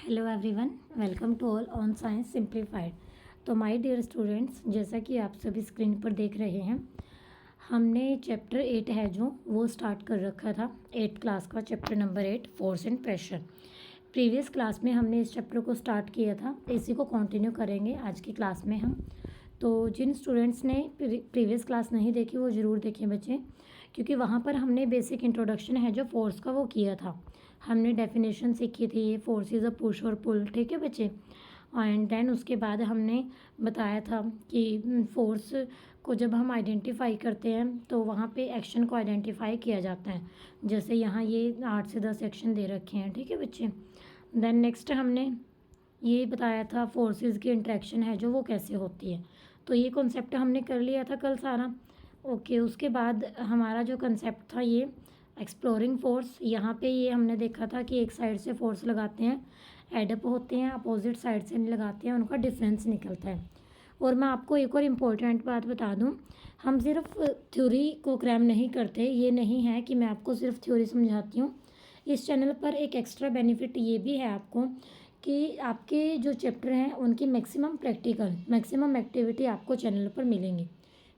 Hello everyone, welcome to all on science simplified. तो my dear students, जैसा कि आप सभी स्क्रीन पर देख रहे हैं, हमने चैप्टर 8 है जो वो स्टार्ट कर रखा था। 8th क्लास का chapter number 8 force and pressure. Previous class में हमने इस चैप्टर को स्टार्ट किया था, इसी को कंटिन्यू करेंगे आज की क्लास में हम। तो जिन स्टूडेंट्स ने प्रीवियस क्लास नहीं देखी वो ज़रूर देखें बच्चे, क्योंकि वहाँ पर हमने बेसिक इंट्रोडक्शन है जो फोर्स का वो किया था। हमने डेफिनेशन सीखी थी, ये फोर्स इज़ अ पुश और पुल, ठीक है बच्चे। एंड देन उसके बाद हमने बताया था कि फोर्स को जब हम आइडेंटिफाई करते हैं तो वहाँ पे एक्शन को आइडेंटिफाई किया जाता है। जैसे यहाँ ये 8 से 10 एक्शन दे रखे हैं, ठीक है बच्चे। देन नेक्स्ट हमने ये बताया था फोर्सेस की इंट्रैक्शन है जो वो कैसे होती है। तो ये कॉन्सेप्ट हमने कर लिया था कल सारा। ओके, उसके बाद हमारा जो कंसेप्ट था ये एक्सप्लोरिंग फोर्स। यहाँ पे ये हमने देखा था कि एक साइड से फोर्स लगाते हैं, एडअप होते हैं, अपोजिट साइड से नहीं लगाते हैं, उनका डिफरेंस निकलता है। और मैं आपको एक और इम्पोर्टेंट बात बता दूँ, हम सिर्फ थ्योरी को क्रैम नहीं करते। ये नहीं है कि मैं आपको सिर्फ थ्योरी समझाती हूँ। इस चैनल पर एक एक्स्ट्रा बेनिफिट ये भी है आपको कि आपके जो चैप्टर हैं उनकी मैक्सिमम प्रैक्टिकल, मैक्सिमम एक्टिविटी आपको चैनल पर मिलेंगी,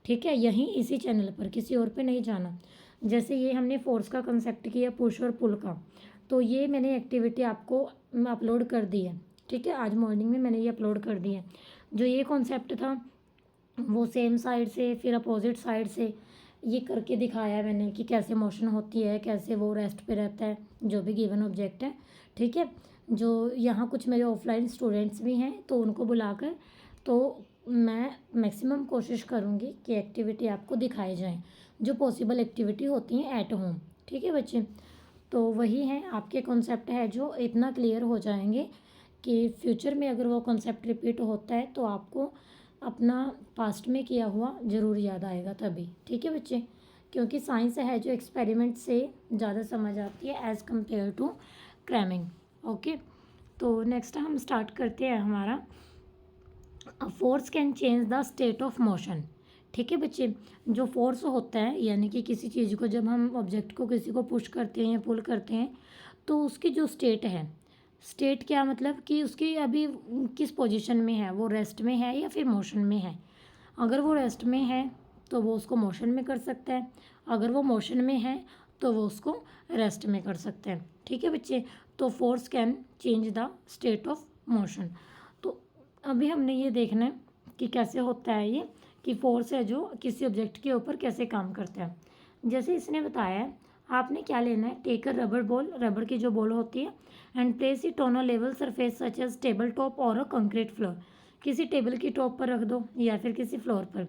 ठीक है। यहीं इसी चैनल पर, किसी और पे नहीं जाना। जैसे ये हमने फोर्स का कंसेप्ट किया, पुश और पुल का, तो ये मैंने एक्टिविटी आपको अपलोड कर दी है, ठीक है। आज मॉर्निंग में मैंने ये अपलोड कर दी है। जो ये कॉन्सेप्ट था वो सेम साइड से फिर अपोजिट साइड से ये करके दिखाया मैंने कि कैसे मोशन होती है, कैसे वो रेस्ट पे रहता है, जो भी गिवन ऑब्जेक्ट है, ठीक है। जो यहाँ कुछ मेरे ऑफलाइन स्टूडेंट्स भी हैं तो उनको बुलाकर तो मैं मैक्सिमम कोशिश करूँगी कि एक्टिविटी आपको दिखाई जाए, जो पॉसिबल एक्टिविटी होती हैं एट होम, ठीक है बच्चे। तो वही है आपके कॉन्सेप्ट है जो इतना क्लियर हो जाएंगे कि फ्यूचर में अगर वो कॉन्सेप्ट रिपीट होता है तो आपको अपना पास्ट में किया हुआ ज़रूर याद आएगा तभी, ठीक है बच्चे। क्योंकि साइंस है जो एक्सपेरिमेंट से ज़्यादा समझ आती है as compare to cramming. Okay, तो नेक्स्ट हम स्टार्ट करते हैं हमारा force can change the state of motion, ठीक है बच्चे। जो फोर्स होता है यानी कि किसी चीज़ को जब हम ऑब्जेक्ट को किसी को पुश करते हैं या पुल करते हैं तो उसकी जो स्टेट है, स्टेट क्या मतलब कि उसकी अभी किस पोजीशन में है, वो रेस्ट में है या फिर मोशन में है। अगर वो रेस्ट में है तो वो उसको मोशन में कर सकता है, अगर वो मोशन में है तो वो उसको रेस्ट में कर सकते हैं, ठीक है बच्चे। तो force can change the state of motion. तो अभी हमने ये देखना है कि कैसे होता है ये, कि फोर्स है जो किसी ऑब्जेक्ट के ऊपर कैसे काम करता है। जैसे इसने बताया है, आपने क्या लेना है, take a rubber ball, rubber की जो बॉल होती है, and place it on a level surface such as table top और अ कंक्रीट फ्लोर। किसी टेबल की टॉप पर रख दो या फिर किसी फ्लोर पर।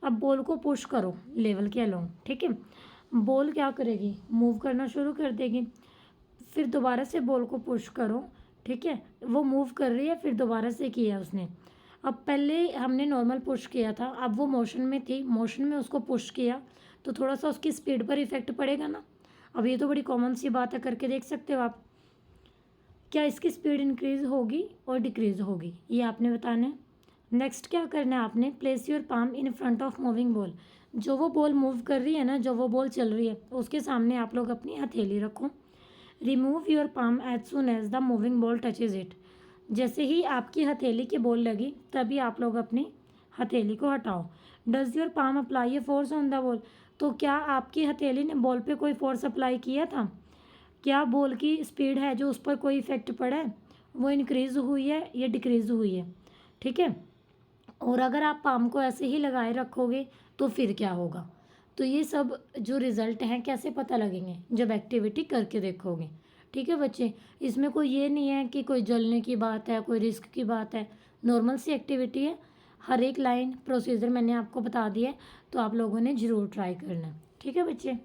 अब बॉल को पुश करो लेवल के अलोंग, ठीक है। बॉल क्या करेगी, मूव करना शुरू कर देगी। फिर दोबारा से बॉल को पुश करो, ठीक है, वो मूव कर रही है, फिर दोबारा से किया उसने। अब पहले हमने नॉर्मल पुश किया था, अब वो मोशन में थी, मोशन में उसको पुश किया तो थोड़ा सा उसकी स्पीड पर इफेक्ट पड़ेगा ना। अब ये तो बड़ी कॉमन सी बात है, करके देख सकते हो आप। क्या इसकी स्पीड इंक्रीज होगी और डिक्रीज होगी, ये आपने बताना है। नेक्स्ट क्या करना है आपने, place your palm in front of moving ball. जो वो बॉल मूव कर रही है ना, जो वो बॉल चल रही है, उसके सामने आप लोग अपनी हथेली रखो। Remove your palm as soon as the moving ball touches it. जैसे ही आपकी हथेली की बॉल लगी तभी आप लोग अपनी हथेली को हटाओ। Does your palm apply a force on the ball. तो क्या आपकी हथेली ने बॉल पे कोई फोर्स अप्लाई किया था, क्या बॉल की स्पीड है जो उस पर कोई इफेक्ट पड़ा है, वो इंक्रीज हुई है या डिक्रीज हुई है, ठीक है। और अगर आप पाम को ऐसे ही लगाए रखोगे तो फिर क्या होगा। तो ये सब जो रिज़ल्ट हैं कैसे पता लगेंगे, जब एक्टिविटी करके देखोगे, ठीक है बच्चे। इसमें कोई ये नहीं है कि कोई जलने की बात है, कोई रिस्क की बात है, नॉर्मल सी एक्टिविटी है। हर एक लाइन प्रोसीजर मैंने आपको बता दिया है, तो आप लोगों ने ज़रूर ट्राई करना, ठीक है बच्चे।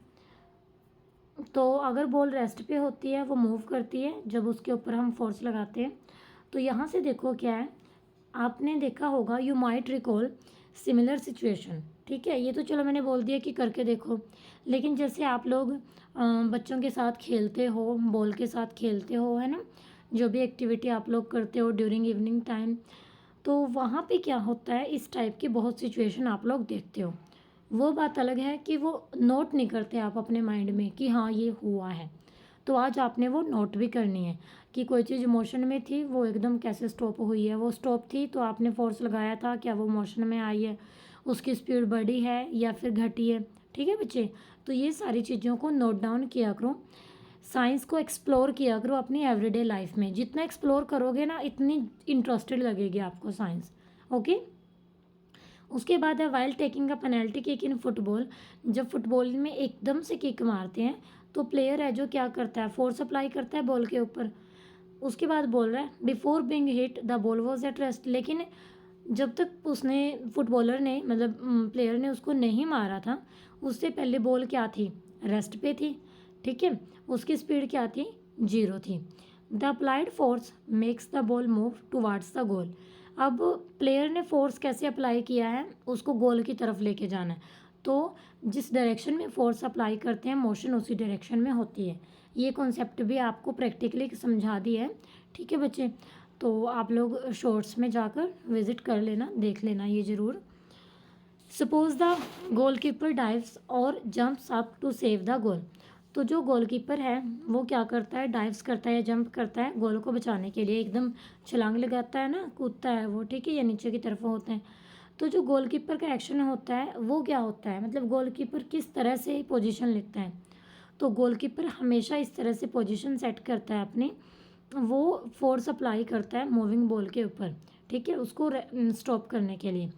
तो अगर बॉल रेस्ट पे होती है, वो मूव करती है जब उसके ऊपर हम फोर्स लगाते हैं। तो यहाँ से देखो क्या है, आपने देखा होगा, you might recall similar situation, ठीक है। ये तो चलो मैंने बोल दिया कि करके देखो, लेकिन जैसे आप लोग बच्चों के साथ खेलते हो, बॉल के साथ खेलते हो, है ना, जो भी एक्टिविटी आप लोग करते हो ड्यूरिंग इवनिंग टाइम, तो वहाँ पे क्या होता है, इस टाइप की बहुत सिचुएशन आप लोग देखते हो। वो बात अलग है कि वो नोट नहीं करते आप अपने माइंड में कि हाँ ये हुआ है। तो आज आपने वो नोट भी करनी है कि कोई चीज़ मोशन में थी वो एकदम कैसे स्टॉप हुई है, वो स्टॉप थी तो आपने फोर्स लगाया था, क्या वो मोशन में आई है, उसकी स्पीड बढ़ी है या फिर घटी है। ठीक है बच्चे, तो ये सारी चीज़ों को नोट डाउन किया करो। साइंस को एक्सप्लोर किया करो अपनी एवरीडे लाइफ में, जितना एक्सप्लोर करोगे ना इतनी इंटरेस्टेड लगेगी आपको साइंस। ओके, उसके बाद है while taking a penalty kick in football. जब फुटबॉल में एकदम से किक मारते हैं तो प्लेयर है जो क्या करता है, फोर्स अप्लाई करता है बॉल के ऊपर। उसके बाद बोल रहा है before being hit the ball was at rest, लेकिन जब तक उसने फुटबॉलर ने मतलब प्लेयर ने उसको नहीं मारा था उससे पहले बॉल क्या थी, रेस्ट पे थी। ठीक है, उसकी स्पीड क्या थी, 0 थी। The applied force makes the ball move towards the goal. अब प्लेयर ने फोर्स कैसे अप्लाई किया है, उसको गोल की तरफ लेके जाना है, तो जिस डायरेक्शन में फोर्स अप्लाई करते हैं मोशन उसी डायरेक्शन में होती है। ये कॉन्सेप्ट भी आपको प्रैक्टिकली समझा दी है। ठीक है बच्चे, तो आप लोग शॉर्ट्स में जाकर विजिट कर लेना, देख लेना ये ज़रूर। सपोज द गोलकीपर डाइव्स और jumps up to save the goal. तो जो गोलकीपर है वो क्या करता है, डाइव्स करता है या जंप करता है गोल को बचाने के लिए, एकदम छलांग लगाता है ना, कूदता है वो, ठीक है, या नीचे की तरफ होते हैं। तो जो गोलकीपर का एक्शन होता है वो क्या होता है, मतलब गोलकीपर किस तरह से पोजीशन लेता है। तो गोलकीपर हमेशा इस तरह से पोजीशन सेट करता है अपनी, वो फोर्स अप्लाई करता है मूविंग बॉल के ऊपर, ठीक है, उसको स्टॉप करने के लिए।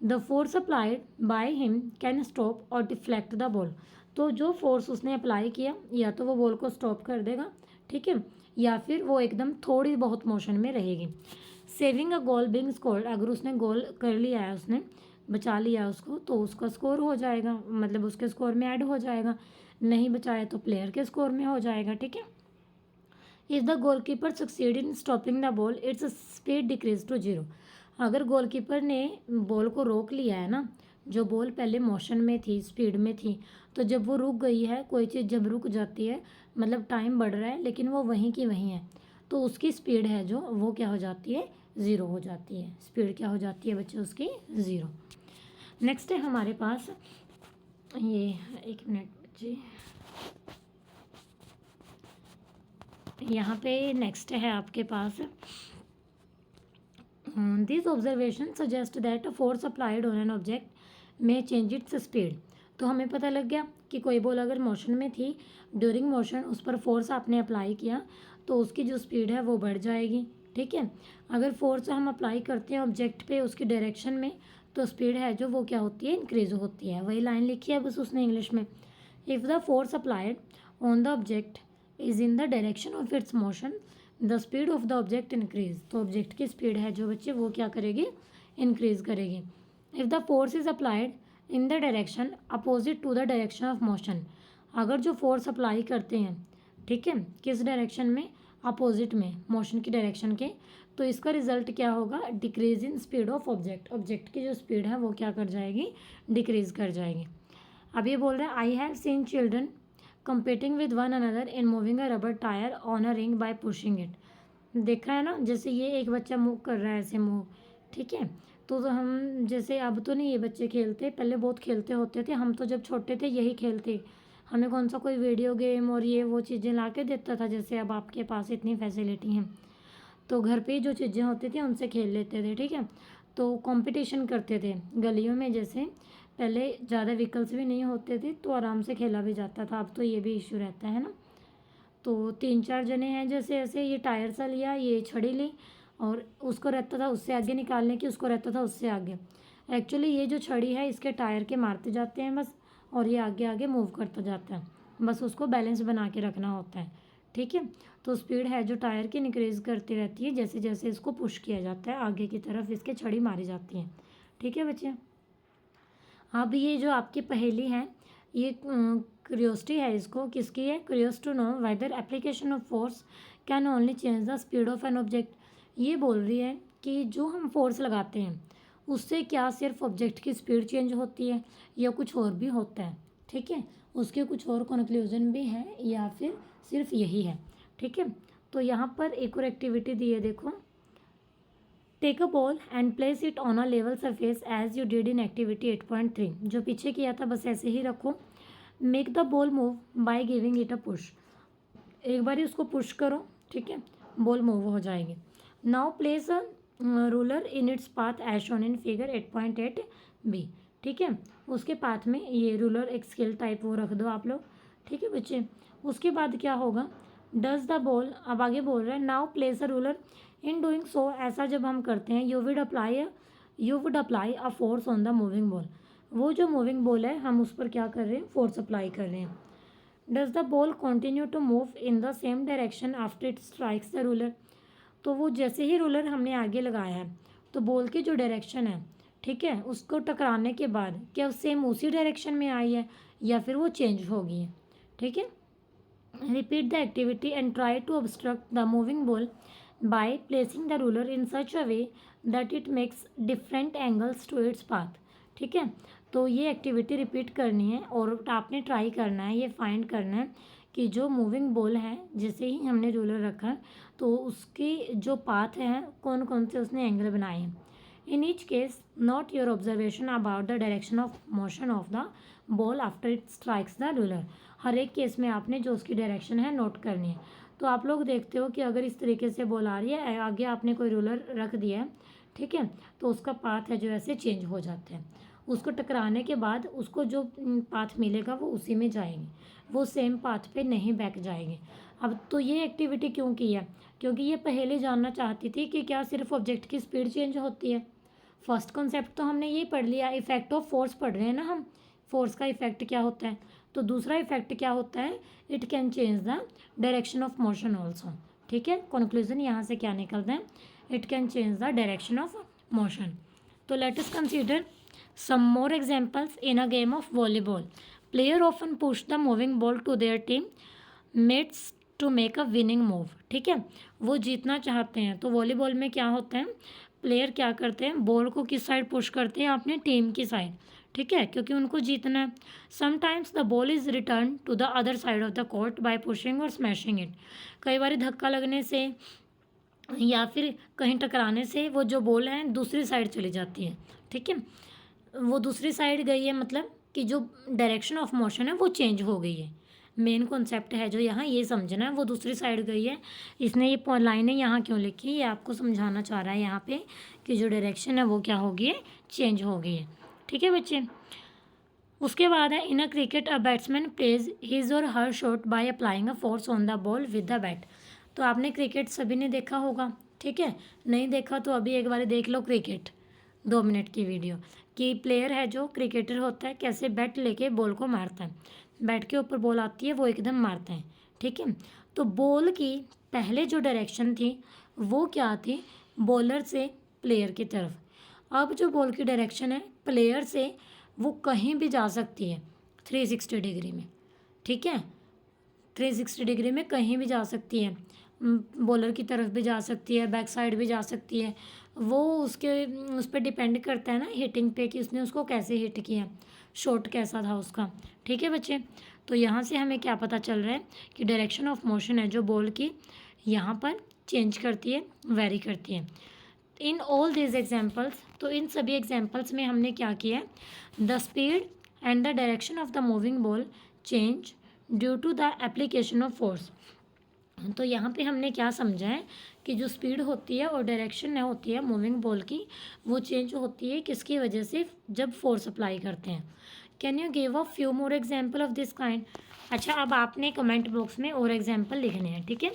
The force applied by him can stop और डिफ्लेक्ट द बॉल। तो जो फोर्स उसने अप्लाई किया या तो वो बॉल को स्टॉप कर देगा, ठीक है, या फिर वो एकदम थोड़ी बहुत मोशन में रहेगी। सेविंग अ गोल बिंग स्कोर्ड, अगर उसने गोल कर लिया है, उसने बचा लिया उसको, तो उसका स्कोर हो जाएगा, मतलब उसके स्कोर में ऐड हो जाएगा। नहीं बचाया तो प्लेयर के स्कोर में हो जाएगा। ठीक है, if the goalkeeper succeed in stopping the ball its speed decrease to 0। अगर गोलकीपर ने बॉल को रोक लिया है ना, जो बॉल पहले मोशन में थी, स्पीड में थी, तो जब वो रुक गई है, कोई चीज़ जब रुक जाती है मतलब टाइम बढ़ रहा है लेकिन वो वहीं की वहीं है, तो उसकी स्पीड है जो वो क्या हो जाती है, 0 हो जाती है। स्पीड क्या हो जाती है बच्चे उसकी, 0। नेक्स्ट है हमारे पास ये, एक मिनट बच्चे, यहाँ पे नेक्स्ट है आपके पास, this observation suggest that a force applied on an object में चेंज इट्स स्पीड। तो हमें पता लग गया कि कोई बॉल अगर मोशन में थी, ड्यूरिंग मोशन उस पर फोर्स आपने अप्लाई किया तो उसकी जो स्पीड है वो बढ़ जाएगी। ठीक है, अगर फोर्स हम अप्लाई करते हैं ऑब्जेक्ट पे उसकी डायरेक्शन में तो स्पीड है जो वो क्या होती है, इंक्रीज होती है। वही लाइन लिखी है बस उसने इंग्लिश में। If the force applied on the object is in the direction of its motion the speed of the object increase. तो ऑब्जेक्ट की स्पीड है जो बच्चे वो क्या करेगी, इंक्रीज करेगी। If the force is applied in the direction opposite to the direction of motion. अगर जो फोर्स अप्लाई करते हैं, ठीक है, किस डायरेक्शन में, अपोजिट में, मोशन की डायरेक्शन के, तो इसका रिजल्ट क्या होगा, decrease in speed of object. Object की जो स्पीड है वो क्या कर जाएगी, डिक्रीज कर जाएगी। अब ये बोल रहे हैं I have seen children competing with one another in moving a rubber tire on a ring by pushing it। देखा है ना, जैसे ये एक बच्चा मूव कर रहा है ऐसे मूव, ठीक है, तो हम जैसे अब तो नहीं ये बच्चे खेलते, पहले बहुत खेलते होते थे, हम तो जब छोटे थे यही खेलते। हमें कौन सा कोई वीडियो गेम और ये वो चीज़ें ला के देता था, जैसे अब आपके पास इतनी फैसिलिटी हैं, तो घर पे ही जो चीज़ें होती थी उनसे खेल लेते थे। ठीक है, तो कंपटीशन करते थे गलियों में, जैसे पहले ज़्यादा व्हीकल्स भी नहीं होते थे तो आराम से खेला भी जाता था। अब तो ये भी इशू रहता है ना। तो 3-4 जने हैं, जैसे ऐसे ये टायर सा लिया, ये छड़ी ली और उसको रहता था उससे आगे निकालने की, उसको रहता था उससे आगे। एक्चुअली ये जो छड़ी है इसके टायर के मारते जाते हैं बस, और ये आगे आगे मूव करता जाता है, बस उसको बैलेंस बना के रखना होता है। ठीक है, तो स्पीड है जो टायर की इंक्रीज करती रहती है जैसे जैसे इसको पुश किया जाता है आगे की तरफ, इसके छड़ी मारी जाती है। ठीक है बच्चे, अब ये जो आपकी पहेली है ये क्यूरियोसिटी है, इसको किसकी है, curious to know whether application of force can only change the speed of an object. ये बोल रही है कि जो हम फोर्स लगाते हैं उससे क्या सिर्फ ऑब्जेक्ट की स्पीड चेंज होती है या कुछ और भी होता है। ठीक है, उसके कुछ और कंक्लूजन भी है या फिर सिर्फ यही है। ठीक है, तो यहाँ पर एक और एक्टिविटी दी है, देखो, take a ball and place it on a level surface as you did in activity 8.3। जो पीछे किया था बस ऐसे ही रखो। Make the ball move by giving it a push. एक बार उसको पुश करो, ठीक है, बॉल मूव हो जाएगी। Now place a ruler in its path as shown in figure 8.8 B, ठीक है। उसके पाथ में ये रूलर एक स्केल टाइप वो रख दो आप लोग, ठीक है बच्चे। उसके बाद क्या होगा, डज द बॉल, अब आगे बोल रहा है now place a ruler in doing so, ऐसा जब हम करते हैं you would apply a force on the moving ball, वो जो मूविंग बॉल है हम उस पर क्या कर रहे हैं, फोर्स अप्लाई कर रहे हैं। Does the ball continue to move in the same direction after it strikes the ruler, तो वो जैसे ही रूलर हमने आगे लगाया है तो बॉल की जो डायरेक्शन है, ठीक है, उसको टकराने के बाद क्या सेम उसी डायरेक्शन में आई है या फिर वो चेंज हो गई है, ठीक है। Repeat the activity and try to obstruct the moving ball by placing the ruler in such a way that it makes different angles to its path, ठीक है। तो ये एक्टिविटी रिपीट करनी है और आपने ट्राई करना है, ये फाइंड करना है कि जो मूविंग बॉल है जैसे ही हमने रूलर रखा तो उसकी जो पाथ है कौन कौन से उसने एंगल बनाए हैं। In each case note your observation about the direction of motion of the ball after it strikes the ruler, हर एक केस में आपने जो उसकी डायरेक्शन है नोट करनी है। तो आप लोग देखते हो कि अगर इस तरीके से बॉल आ रही है, आगे आपने कोई रूलर रख दिया है, ठीक है, तो उसका पाथ है जो ऐसे चेंज हो जाते हैं। उसको टकराने के बाद उसको जो पाथ मिलेगा वो उसी में जाएंगे, वो सेम पाथ पे नहीं बैक जाएंगे। अब तो ये एक्टिविटी क्यों की है, क्योंकि ये पहले जानना चाहती थी कि क्या सिर्फ ऑब्जेक्ट की स्पीड चेंज होती है। फर्स्ट कॉन्सेप्ट तो हमने ये पढ़ लिया, इफेक्ट ऑफ फोर्स पढ़ रहे हैं ना हम, फोर्स का इफेक्ट क्या होता है। तो दूसरा इफेक्ट क्या होता है, it can change the direction of motion also, ठीक है। कंक्लूजन यहाँ से क्या निकलता है, it can change the direction of motion. तो let us consider some more examples in a game of volleyball. Player often push the moving ball to their team mates to make a winning move, ठीक है। वो जीतना चाहते हैं तो volleyball में क्या होता है, प्लेयर क्या करते हैं, बॉल को किस साइड पुश करते हैं, अपने टीम की साइड, ठीक है, क्योंकि उनको जीतना है। Sometimes the ball is return to the other side of the court by pushing और स्मैशिंग इट, कई बार धक्का लगने से या फिर कहीं टकराने से वो जो बॉल है दूसरी साइड चली जाती है, ठीक है। वो दूसरी साइड गई है मतलब कि जो डायरेक्शन ऑफ मोशन है वो चेंज हो गई है। मेन कॉन्सेप्ट है जो यहाँ ये समझना है, वो दूसरी साइड गई है। इसने ये लाइनें यहाँ क्यों लिखी, ये आपको समझाना चाह रहा है यहाँ पे कि जो डायरेक्शन है वो क्या हो गई है, चेंज हो गई है, ठीक है बच्चे। उसके बाद है in a cricket a batsman plays his or her shot by applying a force on the ball with the bat. तो आपने क्रिकेट सभी ने देखा होगा, ठीक है, नहीं देखा तो अभी एक बार देख लो क्रिकेट 2 मिनट की वीडियो, कि प्लेयर है जो क्रिकेटर होता है कैसे बैट लेके बॉल को मारता है, बैट के ऊपर बॉल आती है वो एकदम मारता है, ठीक है। तो बॉल की पहले जो डायरेक्शन थी वो क्या थी, बॉलर से प्लेयर की तरफ। अब जो बॉल की डायरेक्शन है प्लेयर से वो कहीं भी जा सकती है 360 डिग्री में, ठीक है, 360 डिग्री में कहीं भी जा सकती है, बॉलर की तरफ भी जा सकती है, बैक साइड भी जा सकती है। वो उस पर डिपेंड करता है ना हिटिंग पे कि उसने उसको कैसे हिट किया, शॉट कैसा था उसका, ठीक है बच्चे। तो यहाँ से हमें क्या पता चल रहा है कि डायरेक्शन ऑफ मोशन है जो बॉल की यहाँ पर चेंज करती है, वेरी करती है। इन ऑल दिस एग्जाम्पल्स, तो इन सभी एग्जाम्पल्स में हमने क्या किया, the speed and the direction of the moving ball change due to the application of force. तो यहाँ पे हमने क्या समझा है कि जो स्पीड होती है और डायरेक्शन होती है मूविंग बॉल की वो चेंज होती है किसकी वजह से, जब फोर्स अप्लाई करते हैं। Can you give a few more example of this kind. अच्छा, अब आपने कमेंट बॉक्स में और एग्जाम्पल लिखने हैं, ठीक है।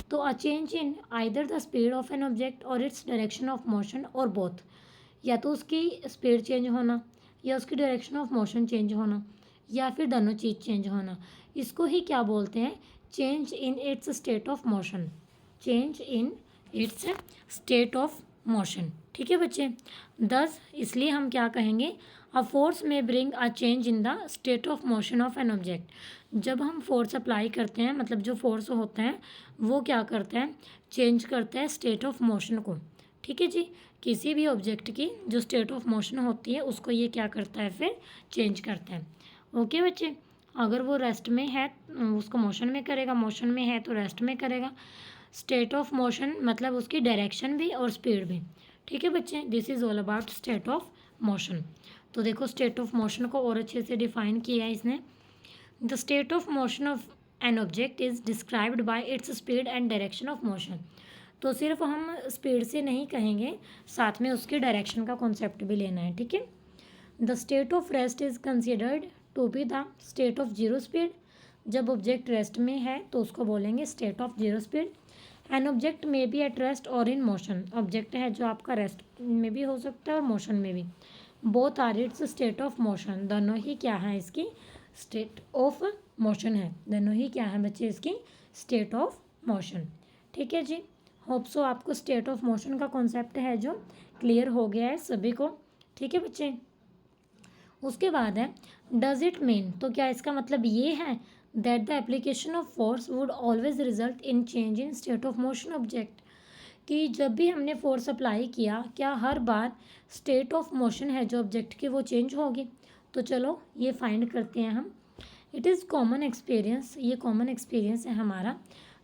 तो अ change in either the speed of an object और इट्स डायरेक्शन ऑफ मोशन और बोथ, या तो उसकी स्पीड चेंज होना या उसकी डायरेक्शन ऑफ मोशन चेंज होना या फिर दोनों चीज़ चेंज होना, इसको ही क्या बोलते हैं, change in its state of motion, change in its state of motion, ठीक है बच्चे। दस इसलिए हम क्या कहेंगे, अ फोर्स में bring a change in the state of motion of an object. जब हम फोर्स अप्लाई करते हैं मतलब जो फोर्स होता है वो क्या करता है, चेंज करता है स्टेट ऑफ मोशन को, ठीक है जी। किसी भी ऑब्जेक्ट की जो स्टेट ऑफ मोशन होती है उसको ये क्या करता है, फिर चेंज करता है। ओके बच्चे, अगर वो रेस्ट में है उसको मोशन में करेगा, मोशन में है तो रेस्ट में करेगा। स्टेट ऑफ मोशन मतलब उसकी डायरेक्शन भी और स्पीड भी, ठीक है बच्चे। This is all about state of motion. तो देखो स्टेट ऑफ मोशन को और अच्छे से डिफाइन किया है इसने। The state of motion of an object is described bye its speed and direction of motion. तो सिर्फ हम स्पीड से नहीं कहेंगे, साथ में उसके डायरेक्शन का कॉन्सेप्ट भी लेना है, ठीक है। The state of rest is considered to be the state of zero speed. जब ऑब्जेक्ट रेस्ट में है तो उसको बोलेंगे state of zero speed. An object may be at rest और इन मोशन। ऑब्जेक्ट है जो आपका रेस्ट में भी हो सकता है और मोशन में भी। Both are its state of motion. दोनों ही क्या है, इसकी स्टेट ऑफ मोशन है। दोनों ही क्या है बच्चे, इसकी स्टेट ऑफ मोशन। ठीक है जी, होप सो आपको स्टेट ऑफ मोशन का कॉन्सेप्ट है जो क्लियर हो गया है सभी को। ठीक है बच्चे, उसके बाद है डज इट मीन। तो क्या इसका मतलब ये है that the application of force would always result in change in state of motion object, कि जब भी हमने फोर्स अप्लाई किया क्या हर बार स्टेट ऑफ मोशन है जो ऑब्जेक्ट की वो चेंज होगी। तो चलो ये फाइंड करते हैं हम। इट इज़ कॉमन एक्सपीरियंस, ये कॉमन एक्सपीरियंस है हमारा,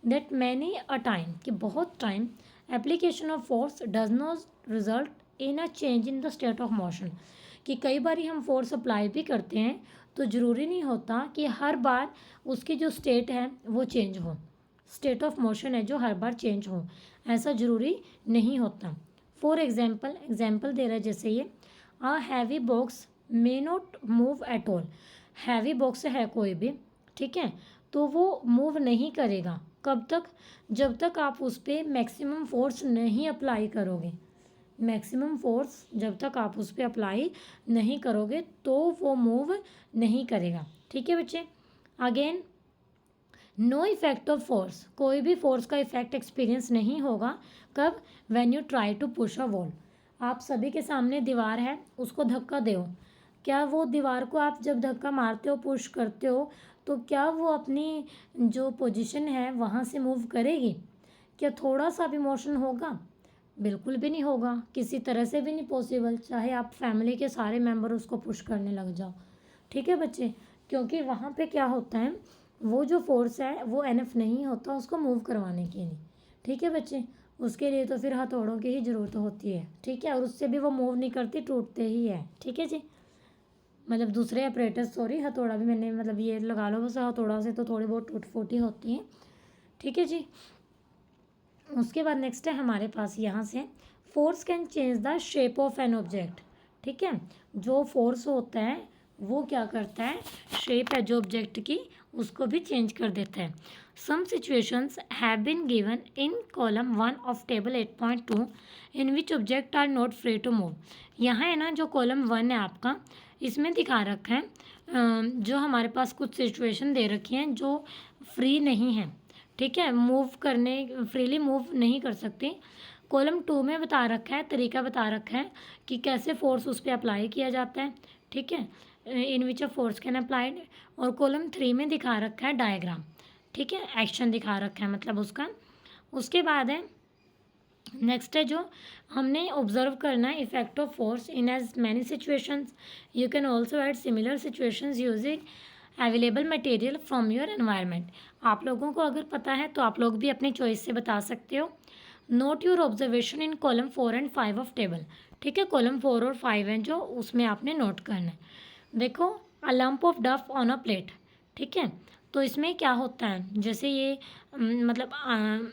दैट मैनी अ टाइम, कि बहुत time application of force does not result in a change in the state of motion, कि कई बार हम फोर्स अप्लाई भी करते हैं तो ज़रूरी नहीं होता कि हर बार उसकी जो स्टेट है वो चेंज हो, स्टेट ऑफ मोशन है जो हर बार चेंज हो, ऐसा ज़रूरी नहीं होता। फॉर एग्जाम्पल दे रहा है जैसे ये, a heavy box may not move at all. Heavy box है कोई भी, ठीक है, तो वो मूव नहीं करेगा कब तक, जब तक आप उस पर मैक्सिमम फोर्स नहीं अप्लाई करोगे। मैक्सिमम फोर्स जब तक आप उस पर अप्लाई नहीं करोगे तो वो मूव नहीं करेगा। ठीक है बच्चे, again no effect of force, कोई भी फोर्स का इफेक्ट एक्सपीरियंस नहीं होगा कब, when you try to push a wall. आप सभी के सामने दीवार है, उसको धक्का दो, क्या वो दीवार को आप जब धक्का मारते हो, पुश करते हो, तो क्या वो अपनी जो पोजीशन है वहाँ से मूव करेगी? क्या थोड़ा सा भी मोशन होगा? बिल्कुल भी नहीं होगा, किसी तरह से भी नहीं पॉसिबल, चाहे आप फैमिली के सारे मेंबर उसको पुश करने लग जाओ। ठीक है बच्चे, क्योंकि वहाँ पे क्या होता है, वो जो फोर्स है वो एनफ नहीं होता उसको मूव करवाने के लिए। ठीक है बच्चे, उसके लिए तो फिर हथौड़ों की ही ज़रूरत होती है। ठीक है, और उससे भी वो मूव नहीं करती, टूटते ही है। ठीक है जी, मतलब दूसरे ऑपरेटर्स, सॉरी, हथौड़ा भी मैंने मतलब ये लगा लो, बस हथौड़ा से तो थोड़ी बहुत टूट फूटी होती है। ठीक है जी, उसके बाद नेक्स्ट है हमारे पास यहाँ से, force can change the shape of an object. ठीक है, जो फोर्स होता है वो क्या करता है, शेप है जो ऑब्जेक्ट की उसको भी चेंज कर देता है। Some situations have been given in column 1 of table 8.2 in which object are not free to move. यहाँ है ना जो कॉलम 1 है आपका, इसमें दिखा रखा है जो हमारे पास कुछ सिचुएशन दे रखी हैं जो फ्री नहीं है। ठीक है, मूव करने, फ्रीली मूव नहीं कर सकते। कॉलम 2 में बता रखा है, तरीका बता रखा है कि कैसे फोर्स उस पर अप्लाई किया जाता है। ठीक है, इन विच अ फोर्स कैन अप्लाइड। और कॉलम 3 में दिखा रखा है डायग्राम। ठीक है, एक्शन दिखा रखा है मतलब उसका। उसके बाद है नेक्स्ट है जो हमने ऑब्जर्व करना है, effect of force in as many situations. You can also add similar situations using available material from your environment. आप लोगों को अगर पता है तो आप लोग भी अपनी चॉइस से बता सकते हो। Note your observation in column 4 and 5 of table. ठीक है, कॉलम 4 और 5 हैं जो, उसमें आपने नोट करना है। देखो, अ लंप ऑफ डफ ऑन अ प्लेट। ठीक है, तो इसमें क्या होता है, जैसे ये मतलब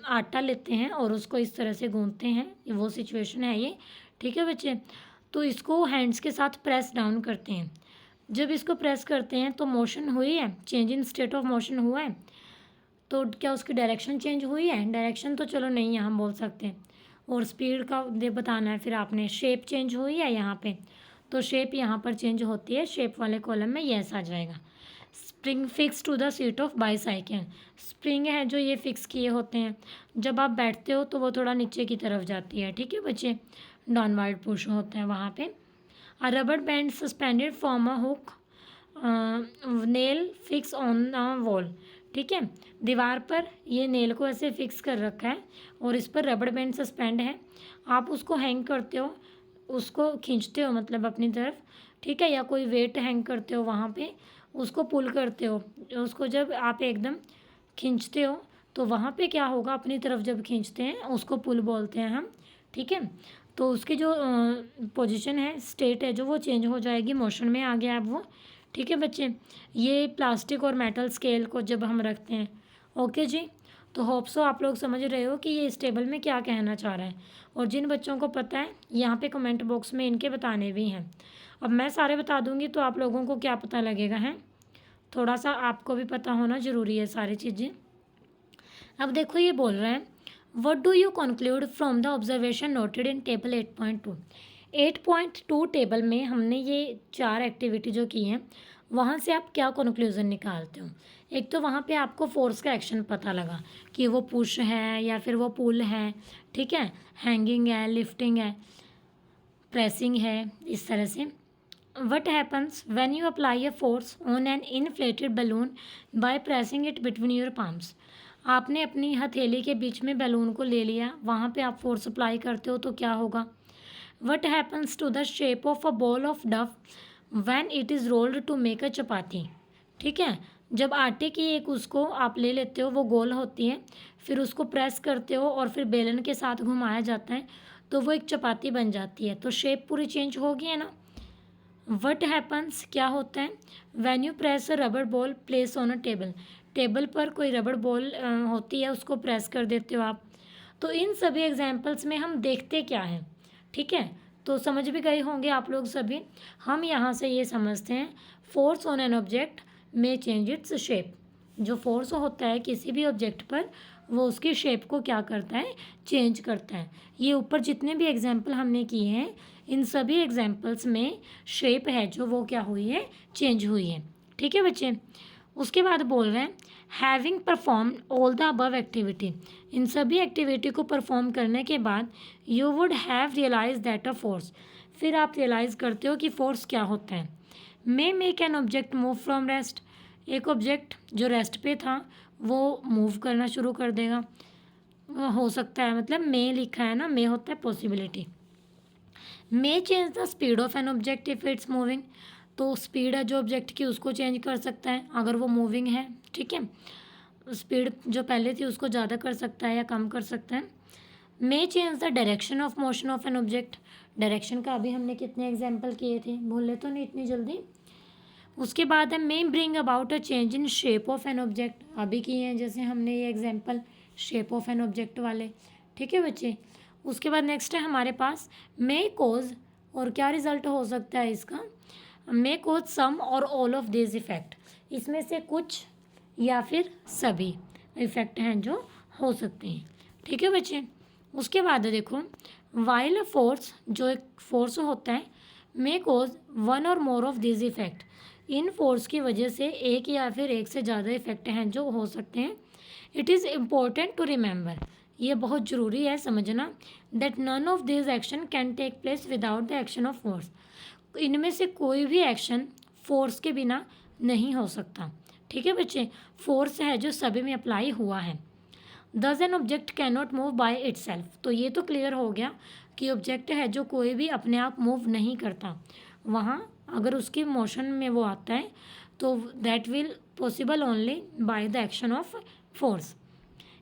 आटा लेते हैं और उसको इस तरह से गूंथते हैं, वो सिचुएशन है ये। ठीक है बच्चे, तो इसको हैंड्स के साथ प्रेस डाउन करते हैं। जब इसको प्रेस करते हैं तो मोशन हुई है, change in state of motion हुआ है, तो क्या उसकी डायरेक्शन चेंज हुई है? डायरेक्शन तो चलो नहीं यहाँ बोल सकते, और स्पीड का दे बताना है फिर आपने। शेप चेंज हुई है यहाँ पे, तो शेप यहाँ पर चेंज होती है, शेप वाले कॉलम में यस आ जाएगा। Spring fixed to the seat of bicycle. Spring है जो ये फिक्स किए होते हैं, जब आप बैठते हो तो वो थोड़ा नीचे की तरफ जाती है। ठीक है बच्चे, डाउनवर्ड पुश होता है वहाँ पे। A rubber band suspended from a hook, nail fix on a wall। ठीक है, दीवार पर ये नेल को ऐसे फिक्स कर रखा है और इस पर रबड़ बैंड सस्पेंड है। आप उसको हैंग करते हो, उसको खींचते हो मतलब अपनी तरफ। ठीक है, या कोई वेट हैंग करते हो वहाँ पे, उसको पुल करते हो। उसको जब आप एकदम खींचते हो तो वहाँ पे क्या होगा, अपनी तरफ जब खींचते हैं उसको पुल बोलते हैं हम। ठीक है, तो उसकी जो पोजीशन है, स्टेट है जो, वो चेंज हो जाएगी, मोशन में आ गया अब वो। ठीक है बच्चे, ये प्लास्टिक और मेटल स्केल को जब हम रखते हैं। ओके जी, तो होप सो आप लोग समझ रहे हो कि ये इस टेबल में क्या कहना चाह रहा है। और जिन बच्चों को पता है यहाँ पे कमेंट बॉक्स में इनके बताने भी हैं। अब मैं सारे बता दूंगी तो आप लोगों को क्या पता लगेगा है, थोड़ा सा आपको भी पता होना ज़रूरी है सारी चीज़ें। अब देखो ये बोल रहे हैं, what do you conclude from the observation noted in table 8.2। 8.2 table में हमने ये 4 एक्टिविटी जो की हैं, वहाँ से आप क्या कंक्लूजन निकालते हो। एक तो वहाँ पे आपको फोर्स का एक्शन पता लगा कि वो पुश है या फिर वो पुल है, ठीक है, हैंगिंग है, लिफ्टिंग है, प्रेसिंग है, इस तरह से। What happens when you apply a force on an inflated balloon by pressing it between your palms। आपने अपनी हथेली के बीच में बैलून को ले लिया, वहाँ पे आप फोर्स अप्लाई करते हो तो क्या होगा। What happens to the shape of a ball of dough when it is rolled to make a चपाती। ठीक है, जब आटे की एक उसको आप ले लेते हो, वो गोल होती है, फिर उसको प्रेस करते हो और फिर बेलन के साथ घुमाया जाता है तो वो एक चपाती बन जाती है। तो शेप पूरी चेंज होगी है ना। वट हैपन्स क्या होता है, when you press a rubber ball place on a table. Table पर कोई रबर बॉल होती है, उसको प्रेस कर देते हो आप। तो इन सभी एग्जाम्पल्स में हम देखते क्या हैं, ठीक है, तो समझ भी गए होंगे आप लोग सभी। हम यहाँ से ये समझते हैं, फोर्स ऑन एन ऑब्जेक्ट में चेंज इट्स शेप। जो फोर्स होता है किसी भी ऑब्जेक्ट पर, वो उसकी शेप को क्या करता है, चेंज करता है। ये ऊपर जितने भी एग्जाम्पल हमने किए हैं, इन सभी एग्जाम्पल्स में शेप है जो वो क्या हुई है, चेंज हुई है। ठीक है बच्चे, उसके बाद बोल रहे हैं, having perform all the above activity. इन सभी एक्टिविटी को परफॉर्म करने के बाद you would have realize that a force. फिर आप रियलाइज़ करते हो कि फोर्स क्या होता है। May make an object move from rest. एक ऑब्जेक्ट जो रेस्ट पे था वो मूव करना शुरू कर देगा, हो सकता है, मतलब मे लिखा है ना, मे होता है possibility. May change the speed of an object if it's moving. तो स्पीड है जो ऑब्जेक्ट की उसको चेंज कर सकता है अगर वो मूविंग है, ठीक है। स्पीड जो पहले थी उसको ज़्यादा कर सकता है या कम कर सकता है। मे change the direction of motion of an object. Direction का अभी हमने कितने एग्जाम्पल किए थे, भूले तो नहीं इतनी जल्दी। उसके बाद है मे bring about a change in shape of an object. अभी किए हैं जैसे हमने ये example shape of an object वाले, ठीक है बच्चे। उसके बाद नेक्स्ट है हमारे पास मे कोज, और क्या रिजल्ट हो सकता है इसका, मे कोज सम और ऑल ऑफ दिस इफेक्ट। इसमें से कुछ या फिर सभी इफेक्ट हैं जो हो सकते हैं, ठीक है बच्चे। उसके बाद देखो, वाइल फोर्स, जो एक फोर्स होता है, मे कोज वन और more of this effect. In force की वजह से एक या फिर एक से ज़्यादा इफेक्ट हैं जो हो सकते हैं। It is important to remember, ये बहुत ज़रूरी है समझना, that none of this action can take place without the action of force. इनमें से कोई भी एक्शन फोर्स के बिना नहीं हो सकता, ठीक है बच्चे। फोर्स है जो सभी में अप्लाई हुआ है। दस an object can not move by itself. तो ये तो क्लियर हो गया कि ऑब्जेक्ट है जो कोई भी अपने आप मूव नहीं करता, वहाँ अगर उसकी मोशन में वो आता है तो that will possible only by the action of force.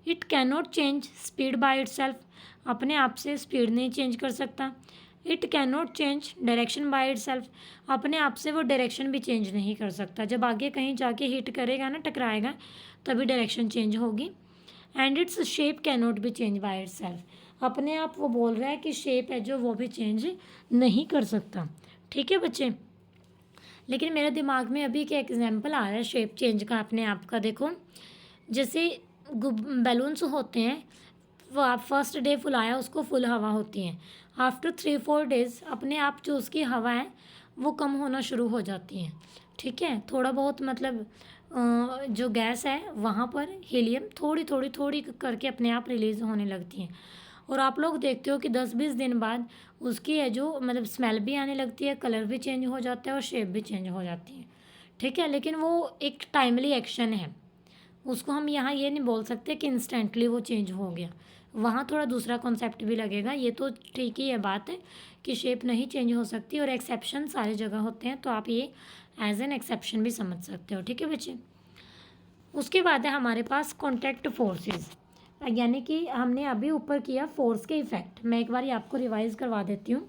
It can not change speed by itself. अपने आप से स्पीड नहीं चेंज कर सकता। It can not change direction by itself. अपने आप से वो डायरेक्शन भी चेंज नहीं कर सकता। जब आगे कहीं जाके हिट करेगा ना, टकराएगा, तभी डायरेक्शन चेंज होगी। And its shape can not be change by itself. अपने आप वो बोल रहा है कि शेप है जो वो भी चेंज नहीं कर सकता, ठीक है बच्चे। लेकिन मेरे दिमाग में अभी क्या एग्जाम्पल आ रहा है शेप चेंज का अपने आप का। देखो, जैसे बैलून्स होते हैं, वो आप फर्स्ट डे फुलाया उसको फुल हवा होती है। आफ्टर 3-4 डेज़ अपने आप जो उसकी हवा है वो कम होना शुरू हो जाती है, ठीक है। थोड़ा बहुत मतलब जो गैस है वहाँ पर हीलियम थोड़ी करके अपने आप रिलीज़ होने लगती है। और आप लोग देखते हो कि 10-20 दिन बाद उसकी है जो मतलब स्मेल भी आने लगती है, कलर भी चेंज हो जाता है और शेप भी चेंज हो जाती है, ठीक है। लेकिन वो एक टाइमली एक्शन है, उसको हम यहाँ ये नहीं बोल सकते कि इंस्टेंटली वो चेंज हो गया। वहाँ थोड़ा दूसरा कॉन्सेप्ट भी लगेगा। ये तो ठीक ही है बात है कि शेप नहीं चेंज हो सकती, और एक्सेप्शन सारी जगह होते हैं, तो आप ये एज एन एक्सेप्शन भी समझ सकते हो, ठीक है बच्चे। उसके बाद है हमारे पास कॉन्टैक्ट फोर्सेस, यानी कि हमने अभी ऊपर किया फोर्स के इफ़ेक्ट। मैं एक बार आपको रिवाइज़ करवा देती हूँ।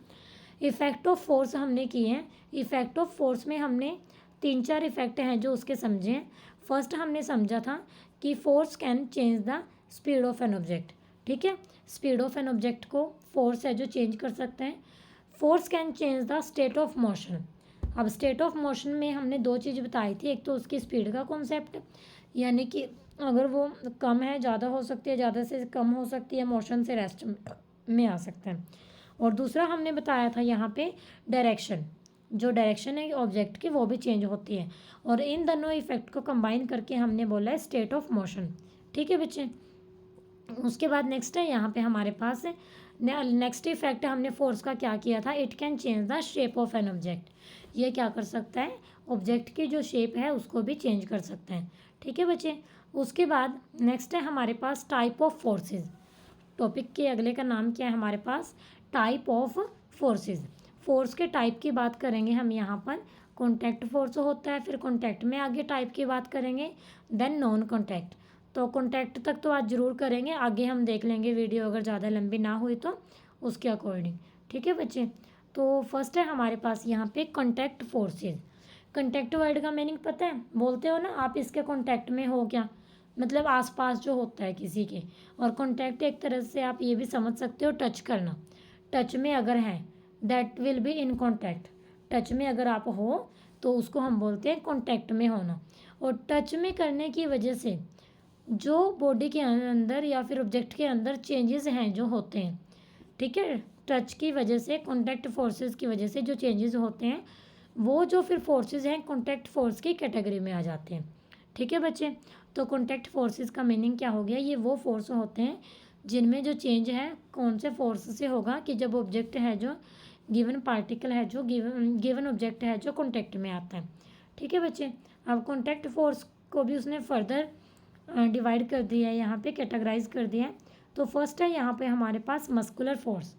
इफ़ेक्ट ऑफ फोर्स हमने किए हैं। इफ़ेक्ट ऑफ फोर्स में हमने 3-4 इफ़ेक्ट हैं जो उसके समझे हैं। फर्स्ट हमने समझा था कि force can change the speed of an object, ठीक है। स्पीड ऑफ एन ऑब्जेक्ट को फोर्स है जो चेंज कर सकते हैं। Force can change the state of motion. अब स्टेट ऑफ मोशन में हमने 2 चीज़ बताई थी, एक तो उसकी स्पीड का कॉन्सेप्ट, यानी कि अगर वो कम है ज़्यादा हो सकती है, ज़्यादा से कम हो सकती है, मोशन से रेस्ट में आ सकते हैं। और दूसरा हमने बताया था यहाँ पे डायरेक्शन, जो डायरेक्शन है ऑब्जेक्ट की वो भी चेंज होती है। और इन दोनों इफेक्ट को कंबाइन करके हमने बोला है स्टेट ऑफ मोशन, ठीक है बच्चे। उसके बाद नेक्स्ट है यहाँ पे हमारे पास नेक्स्ट इफेक्ट हमने फोर्स का क्या किया था, it can change the shape of an object. ये क्या कर सकता है, ऑब्जेक्ट की जो शेप है उसको भी चेंज कर सकते हैं, ठीक है बच्चे। उसके बाद नेक्स्ट है हमारे पास टाइप ऑफ फोर्सेस। टॉपिक के अगले का नाम क्या है हमारे पास, टाइप ऑफ फोर्सेस। फोर्स के टाइप की बात करेंगे हम यहाँ पर। कॉन्टैक्ट फोर्स होता है, फिर कॉन्टैक्ट में आगे टाइप की बात करेंगे, देन नॉन कॉन्टैक्ट। तो कॉन्टैक्ट तक तो आज ज़रूर करेंगे, आगे हम देख लेंगे वीडियो अगर ज़्यादा लंबी ना हुई तो उसके अकॉर्डिंग, ठीक है बच्चे। तो फर्स्ट है हमारे पास यहाँ पे कॉन्टैक्ट फोर्सेस। कॉन्टैक्ट वर्ड का मीनिंग पता है, बोलते हो ना आप इसके कॉन्टैक्ट में हो क्या, मतलब आसपास जो होता है किसी के। और कॉन्टैक्ट एक तरह से आप ये भी समझ सकते हो टच करना, टच में अगर है that will be in contact. Touch में अगर आप हो तो उसको हम बोलते हैं कॉन्टैक्ट में होना। और टच में करने की वजह से जो बॉडी के अंदर या फिर ऑब्जेक्ट के अंदर चेंजेस हैं जो होते हैं, ठीक है, टच की वजह से, कॉन्टैक्ट फोर्सेस की वजह से जो चेंजेस होते हैं वो जो फिर फोर्सेस हैं कॉन्टैक्ट फोर्स की कैटेगरी में आ जाते हैं, ठीक है बच्चे। तो कॉन्टैक्ट फोर्सेस का मीनिंग क्या हो गया, ये वो फोर्स होते हैं जिनमें जो चेंज है कौन से फोर्स से होगा, कि जब ऑब्जेक्ट है जो गिवन पार्टिकल है जो गिवन ऑब्जेक्ट है जो कॉन्टैक्ट में आता है, ठीक है बच्चे। अब कॉन्टैक्ट फोर्स को भी उसने फर्दर डिवाइड कर दिया है, यहाँ पे कैटेगराइज कर दिया है। तो फर्स्ट है यहाँ पे हमारे पास मस्कुलर फोर्स।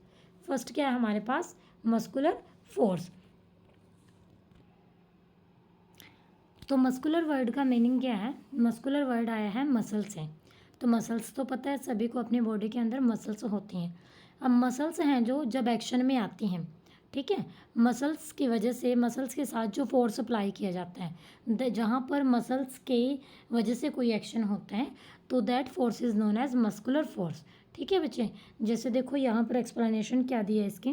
फर्स्ट क्या है हमारे पास, मस्कुलर फोर्स। तो मस्कुलर वर्ड का मीनिंग क्या है, मस्कुलर वर्ड आया है मसल से। तो मसल्स तो पता है सभी को, अपनी बॉडी के अंदर मसल्स होती हैं। अब मसल्स हैं जो जब एक्शन में आती हैं, ठीक है, मसल्स की वजह से, मसल्स के साथ जो फोर्स अप्लाई किया जाता है, जहाँ पर मसल्स के वजह से कोई एक्शन होता है तो that force is known as muscular force, ठीक है बच्चे। जैसे देखो यहाँ पर एक्सप्लेनेशन क्या दिया है इसकी,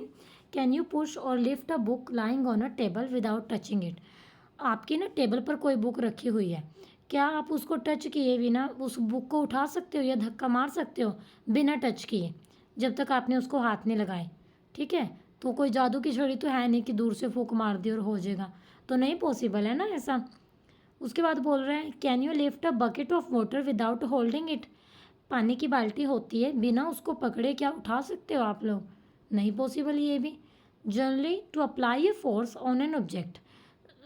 कैन यू पुश और lift a book lying on a table without touching it. आपकी ना टेबल पर कोई बुक रखी हुई है, क्या आप उसको टच किए बिना उस बुक को उठा सकते हो या धक्का मार सकते हो बिना टच किए, जब तक आपने उसको हाथ नहीं लगाए, ठीक है। तो कोई जादू की छड़ी तो है नहीं कि दूर से फूंक मार दी और हो जाएगा, तो नहीं पॉसिबल है ना ऐसा। उसके बाद बोल रहे हैं can you lift a bucket of water without holding it. पानी की बाल्टी होती है, बिना उसको पकड़े क्या उठा सकते हो आप लोग, नहीं पॉसिबल ये भी। Generally to apply a force on an object,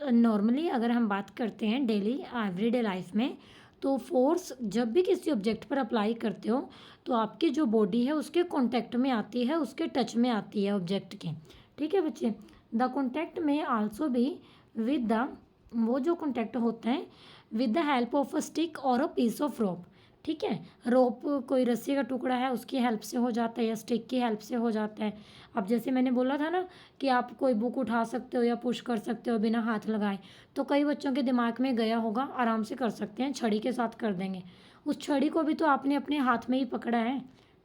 normally अगर हम बात करते हैं डेली एवरीडे लाइफ में, तो फोर्स जब भी किसी ऑब्जेक्ट पर अप्लाई करते हो तो आपकी जो बॉडी है उसके कांटेक्ट में आती है, उसके टच में आती है ऑब्जेक्ट के, ठीक है बच्चे। द कांटेक्ट में आल्सो भी विद द, वो जो कांटेक्ट होता है with the help of a stick और अ पीस ऑफ रोप, ठीक है। रोप कोई रस्सी का टुकड़ा है उसकी हेल्प से हो जाता है या स्टिक की हेल्प से हो जाता है। अब जैसे मैंने बोला था ना कि आप कोई बुक उठा सकते हो या पुश कर सकते हो बिना हाथ लगाए, तो कई बच्चों के दिमाग में गया होगा आराम से कर सकते हैं, छड़ी के साथ कर देंगे। उस छड़ी को भी तो आपने अपने हाथ में ही पकड़ा है,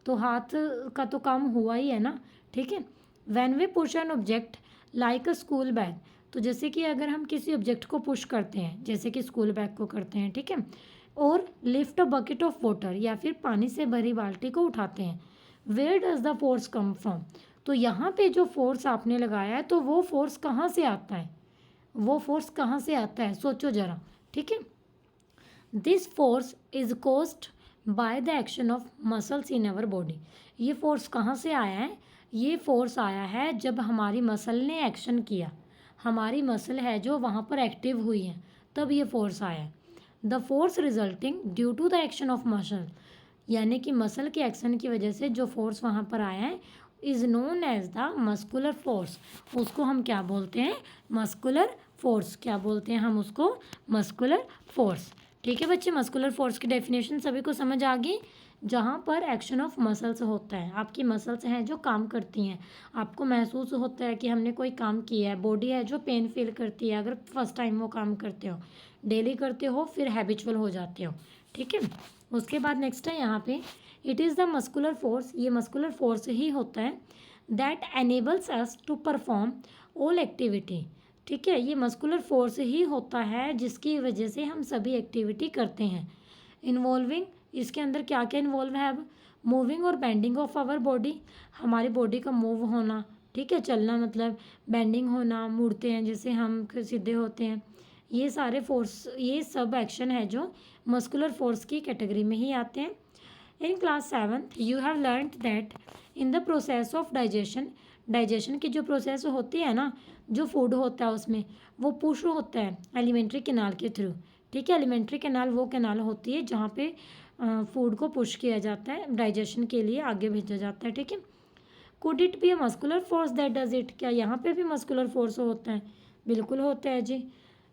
तो हाथ का तो काम हुआ ही है ना, ठीक है। When we push an object like a school bag, तो जैसे कि अगर हम किसी ऑब्जेक्ट को पुश करते हैं जैसे कि स्कूल बैग को करते हैं, ठीक है, और lift a bucket of water, या फिर पानी से भरी बाल्टी को उठाते हैं, where does the force come from. तो यहाँ पे जो फोर्स आपने लगाया है तो वो फोर्स कहाँ से आता है, वो फोर्स कहाँ से आता है सोचो ज़रा, ठीक है। This force is caused by the action of muscles in our body. ये फोर्स कहाँ से आया है, ये फोर्स आया है जब हमारी मसल ने एक्शन किया, हमारी मसल है जो वहाँ पर एक्टिव हुई है, तब ये फोर्स आया है। The force resulting due to the action of muscle, यानी कि मसल के एक्शन की वजह से जो फोर्स वहाँ पर आया है is known as the muscular force. उसको हम क्या बोलते हैं, मस्कुलर फोर्स। क्या बोलते हैं हम उसको, मस्कुलर फोर्स, ठीक है बच्चे। मस्कुलर फोर्स की डेफिनेशन सभी को समझ आ गई। जहाँ पर एक्शन ऑफ मसल्स होता है, आपकी मसल्स हैं जो काम करती हैं, आपको महसूस होता है कि हमने कोई काम किया है, बॉडी है जो पेन फील करती है अगर फर्स्ट टाइम वो काम करते हो, डेली करते हो फिर हैबिचुअल हो जाते हो, ठीक है। उसके बाद नेक्स्ट है यहाँ पे, it is the muscular force, ये मस्कुलर फोर्स ही होता है that enables us to perform all activity, ठीक है। ये मस्कुलर फोर्स ही होता है जिसकी वजह से हम सभी एक्टिविटी करते हैं। इन्वॉल्विंग, इसके अंदर क्या क्या इन्वॉल्व है अब, मूविंग और बेंडिंग ऑफ आवर बॉडी, हमारी बॉडी का मूव होना, ठीक है, चलना मतलब बेंडिंग होना, मुड़ते हैं जैसे हम सीधे होते हैं, ये सारे फोर्स, ये सब एक्शन है जो मस्कुलर फोर्स की कैटेगरी में ही आते हैं। In class 7th you have learned that in the process of digestion, digestion की जो प्रोसेस होती है ना, जो फूड होता है उसमें वो पुश होता है एलिमेंट्री कैनाल के थ्रू, ठीक है। एलिमेंट्री कैनाल वो कैनाल होती है जहाँ पे फूड को पुश किया जाता है, डाइजेशन के लिए आगे भेजा जाता है, ठीक है। Could it be a muscular force that does it, क्या यहाँ पे भी मस्कुलर फोर्स होता है? बिल्कुल होता है जी।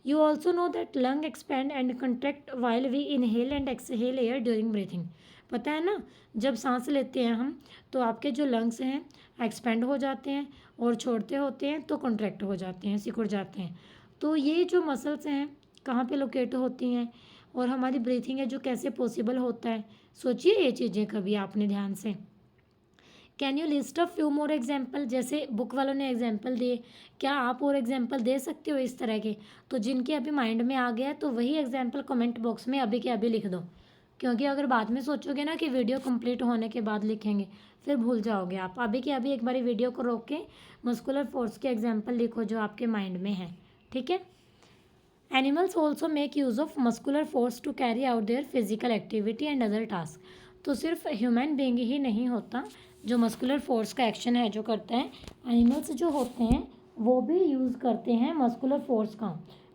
You also know that lung expand and contract while we inhale and exhale air during breathing, पता है ना, जब सांस लेते हैं हम तो आपके जो लंग्स हैं एक्सपेंड हो जाते हैं और छोड़ते होते हैं तो कॉन्ट्रैक्ट हो जाते हैं, सिकुड़ जाते हैं। तो ये जो मसल्स हैं कहाँ पे लोकेट होती हैं और हमारी ब्रीथिंग है जो कैसे पॉसिबल होता है, सोचिए ये चीज़ें कभी आपने ध्यान से। Can you list a few more example, जैसे बुक वालों ने एग्जाम्पल दिए, क्या आप और एग्जाम्पल दे सकते हो इस तरह के? तो जिनके अभी माइंड में आ गया है तो वही एग्जाम्पल कमेंट बॉक्स में अभी के अभी लिख दो, क्योंकि अगर बाद में सोचोगे ना कि वीडियो कंप्लीट होने के बाद लिखेंगे फिर भूल जाओगे आप। अभी के अभी एक बारी वीडियो को रोक के मस्कुलर फोर्स के एग्जाम्पल लिखो जो आपके माइंड में है, ठीक है। Animals also make use of muscular force to carry out their physical activity and other task, तो सिर्फ ह्यूमन बींग ही नहीं होता जो मस्कुलर फोर्स का एक्शन है जो करते हैं, एनिमल्स जो होते हैं वो भी यूज़ करते हैं मस्कुलर फोर्स का।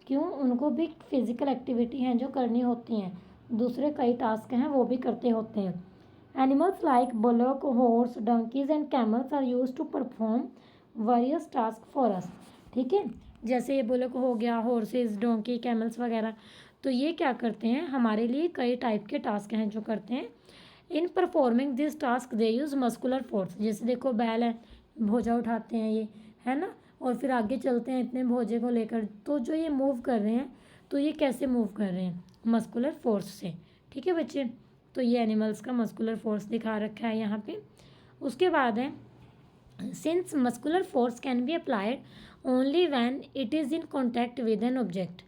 क्यों? उनको भी फिजिकल एक्टिविटी हैं जो करनी होती हैं, दूसरे कई टास्क हैं वो भी करते होते हैं। Animals like bullock, horse, donkeys and camels are use to perform various task for us, ठीक है। जैसे ये बुलॉक हो गया, हॉर्सेस, डोंकी, कैमल्स वगैरह, तो ये क्या करते हैं हमारे लिए कई टाइप के टास्क हैं जो करते हैं। In performing this task they use muscular force, जैसे देखो बैल है, भोजा उठाते हैं ये, है ना, और फिर आगे चलते हैं इतने भोजे को लेकर, तो जो ये मूव कर रहे हैं तो ये कैसे मूव कर रहे हैं? मस्कुलर फोर्स से, ठीक है बच्चे। तो ये एनिमल्स का मस्कुलर फोर्स दिखा रखा है यहाँ पे। उसके बाद है, since muscular force can be applied only when it is in contact with an object,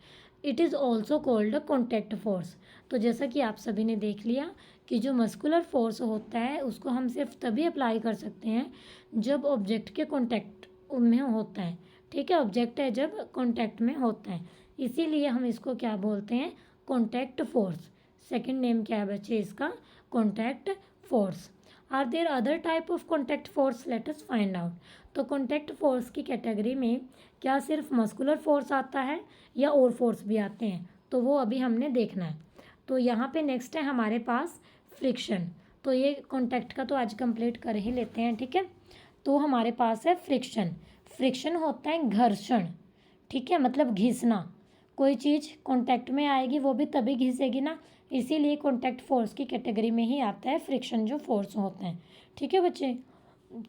it is also called a contact force. तो जैसा कि आप सभी ने देख लिया कि जो मस्कुलर फोर्स होता है उसको हम सिर्फ तभी अप्लाई कर सकते हैं जब ऑब्जेक्ट के कॉन्टैक्ट में होता है, ठीक है। ऑब्जेक्ट है जब कॉन्टैक्ट में होता है, इसीलिए हम इसको क्या बोलते हैं? Contact force. सेकंड नेम क्या है बच्चे इसका? Contact force. Are there other type of contact force? Let us find out. तो कॉन्टैक्ट फोर्स की कैटेगरी में क्या सिर्फ मस्कुलर फोर्स आता है या और फोर्स भी आते हैं? तो वो अभी हमने देखना है। तो यहाँ पे नेक्स्ट है हमारे पास फ्रिक्शन, तो ये कॉन्टैक्ट का तो आज कंप्लीट कर ही लेते हैं, ठीक है। तो हमारे पास है फ्रिक्शन। फ्रिक्शन होता है घर्षण, ठीक है, मतलब घिसना। कोई चीज़ कांटेक्ट में आएगी वो भी तभी घिसेगी ना, इसीलिए कांटेक्ट फोर्स की कैटेगरी में ही आता है फ्रिक्शन जो फोर्स होते हैं, ठीक है बच्चे।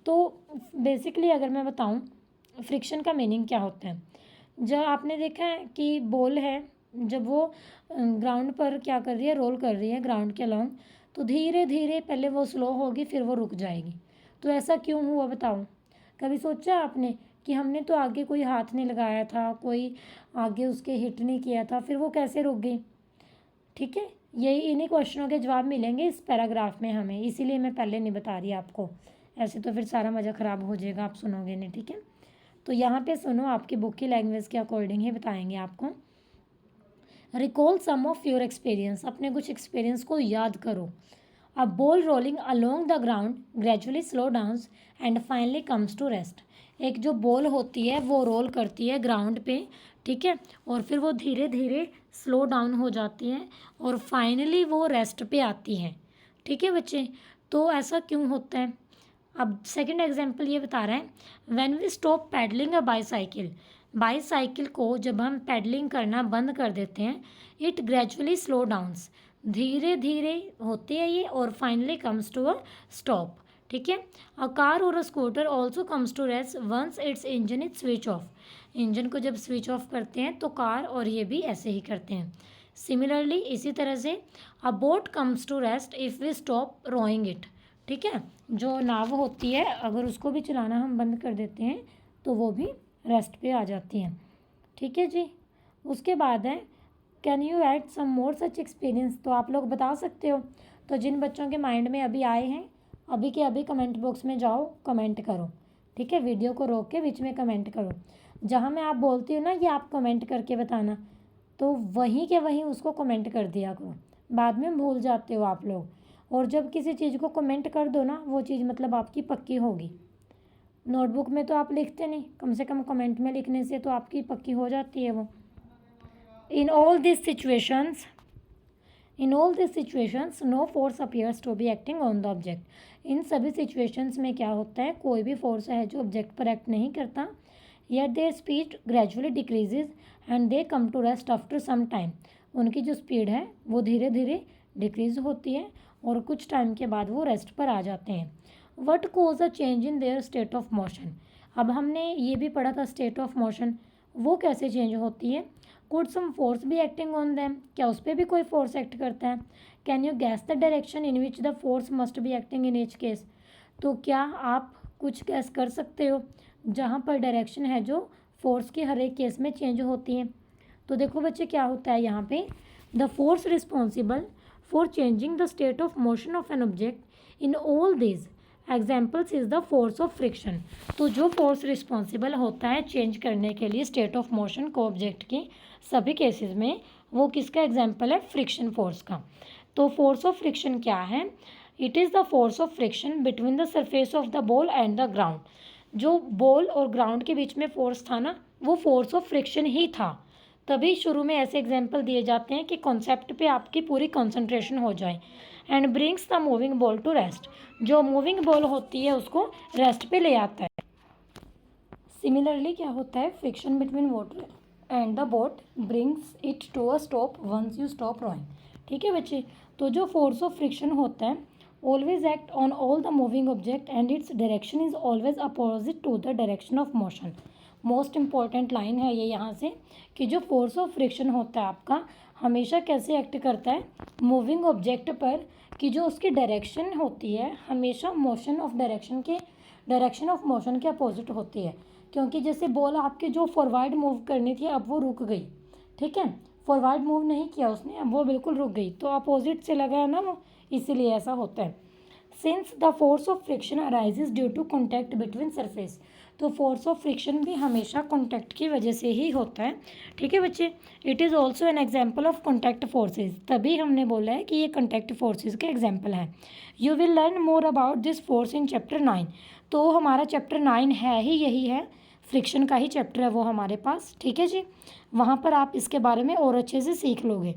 तो बेसिकली अगर मैं बताऊं फ्रिक्शन का मीनिंग क्या होता है, जब आपने देखा है कि बॉल है जब वो ग्राउंड पर क्या कर रही है, रोल कर रही है ग्राउंड के अलॉन्ग, तो धीरे धीरे पहले वो स्लो होगी फिर वो रुक जाएगी। तो ऐसा क्यों हुआ बताओ? कभी सोचा आपने कि हमने तो आगे कोई हाथ नहीं लगाया था, कोई आगे उसके हिट नहीं किया था, फिर वो कैसे रुक गई? ठीक है, यही इन्हीं क्वेश्चनों के जवाब मिलेंगे इस पैराग्राफ में हमें, इसीलिए मैं पहले नहीं बता रही आपको, ऐसे तो फिर सारा मज़ा ख़राब हो जाएगा, आप सुनोगे नहीं, ठीक है। तो यहाँ पे सुनो, आपकी बुक की लैंग्वेज के अकॉर्डिंग ही बताएंगे आपको। Recall some of your experience, अपने कुछ एक्सपीरियंस को याद करो। A ball rolling along the ground gradually slow down and finally comes to rest, एक जो बॉल होती है वो रोल करती है ग्राउंड पे, ठीक है, और फिर वो धीरे धीरे स्लो डाउन हो जाती है और फाइनली वो रेस्ट पे आती है, ठीक है बच्चे। तो ऐसा क्यों होता है? अब सेकंड एग्जांपल ये बता रहा है, when we stop pedalling a bicycle, bicycle को जब हम पैडलिंग करना बंद कर देते हैं, इट ग्रेजुअली स्लो डाउन्स, धीरे धीरे होती है ये और finally comes to a stop. ठीक है, अ कार और a scooter also comes to rest once its engine is switch off. Engine को जब स्विच ऑफ करते हैं तो कार और ये भी ऐसे ही करते हैं। सिमिलरली इसी तरह से a boat comes to rest if we stop rowing it. ठीक है, जो नाव होती है अगर उसको भी चलाना हम बंद कर देते हैं तो वो भी रेस्ट पे आ जाती हैं। ठीक है जी, उसके बाद है can you add some more such experience. तो आप लोग बता सकते हो। तो जिन बच्चों के माइंड में अभी आए हैं अभी के अभी कमेंट बॉक्स में जाओ, कमेंट करो। ठीक है, वीडियो को रोक के बीच में कमेंट करो। जहाँ मैं आप बोलती हूँ ना ये आप कमेंट करके बताना, तो वहीं के वहीं उसको कमेंट कर दिया करो, बाद में भूल जाते हो आप लोग। और जब किसी चीज़ को कमेंट कर दो ना वो चीज़ मतलब आपकी पक्की होगी। नोटबुक में तो आप लिखते नहीं, कम से कम कमेंट में लिखने से तो आपकी पक्की हो जाती है वो। In all this situations no force appears to be acting on the object. इन सभी सिचुएशंस में क्या होता है, कोई भी फोर्स है जो ऑब्जेक्ट पर एक्ट नहीं करता। Yet their speed gradually decreases and they come to rest after some time. उनकी जो स्पीड है वो धीरे धीरे डिक्रीज होती है और कुछ टाइम के बाद वो रेस्ट पर आ जाते हैं। What cause a change in their state of motion. अब हमने ये भी पढ़ा था स्टेट ऑफ मोशन, वो कैसे चेंज होती है। कुड सम फोर्स भी एक्टिंग ऑन दैम, क्या उस पर भी कोई फोर्स एक्ट करता है। Can you gas the direction in which the force must be acting in each case. तो क्या आप कुछ गैस कर सकते हो जहाँ पर डायरेक्शन है जो फोर्स के हर एक केस में चेंज होती है। तो देखो बच्चे क्या होता है यहाँ पे, the force responsible for changing the state of motion of an object in all these examples is the force of friction. तो जो फोर्स रिस्पॉन्सिबल होता है चेंज करने के लिए स्टेट ऑफ मोशन को ऑब्जेक्ट की सभी केसेस में, वो किसका एग्जाम्पल है, फ्रिक्शन फोर्स का। तो फोर्स ऑफ फ्रिक्शन क्या है, it is the force of friction between the surface of the ball and the ground. जो बॉल और ग्राउंड के बीच में फोर्स था ना वो फोर्स ऑफ फ्रिक्शन ही था। तभी शुरू में ऐसे एग्जाम्पल दिए जाते हैं कि कॉन्सेप्ट पे आपकी पूरी कंसंट्रेशन हो जाए। And brings the moving ball to rest, जो मूविंग बॉल होती है उसको रेस्ट पे ले आता है। सिमिलरली क्या होता है, friction between water and the boat brings it to a stop once you stop rowing. ठीक है बच्चे, तो जो फोर्स ऑफ फ्रिक्शन होता है always act on all the moving object and its direction is always opposite to the direction of motion. Most important line है ये यहाँ से कि जो फोर्स ऑफ फ्रिक्शन होता है आपका हमेशा कैसे एक्ट करता है मूविंग ऑब्जेक्ट पर, कि जो उसकी डायरेक्शन होती है हमेशा motion of direction of motion के अपोजिट होती है। क्योंकि जैसे बॉल आपके जो फॉरवर्ड मूव करनी थी अब वो रुक गई, ठीक है, फॉरवर्ड मूव नहीं किया उसने, अब वो बिल्कुल रुक गई, तो अपोजिट से लगा है ना वो, इसीलिए ऐसा होता है। Since the force of friction arises due to contact between surface, तो फोर्स ऑफ फ्रिक्शन भी हमेशा कॉन्टैक्ट की वजह से ही होता है। ठीक है बच्चे, it is also an example of contact forces, तभी हमने बोला है कि ये कॉन्टैक्ट फोर्सेज का एग्जाम्पल है। You will learn more about this force in chapter 9। तो हमारा चैप्टर 9 है ही यही है, फ्रिक्शन का ही चैप्टर है वो हमारे पास। ठीक है जी, वहाँ पर आप इसके बारे में और अच्छे से सीख लोगे।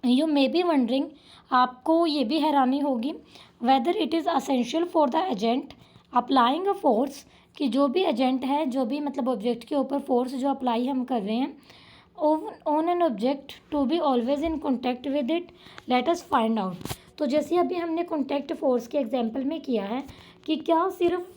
यू मे बी वंडरिंग, आपको ये भी हैरानी होगी, whether it is essential for the agent applying a force, कि जो भी एजेंट है जो भी मतलब ऑब्जेक्ट के ऊपर फोर्स जो अप्लाई हम कर रहे हैं on an object to be always in contact with it, let us find out. तो जैसे अभी हमने कॉन्टैक्ट फोर्स के एग्जाम्पल में किया है कि क्या सिर्फ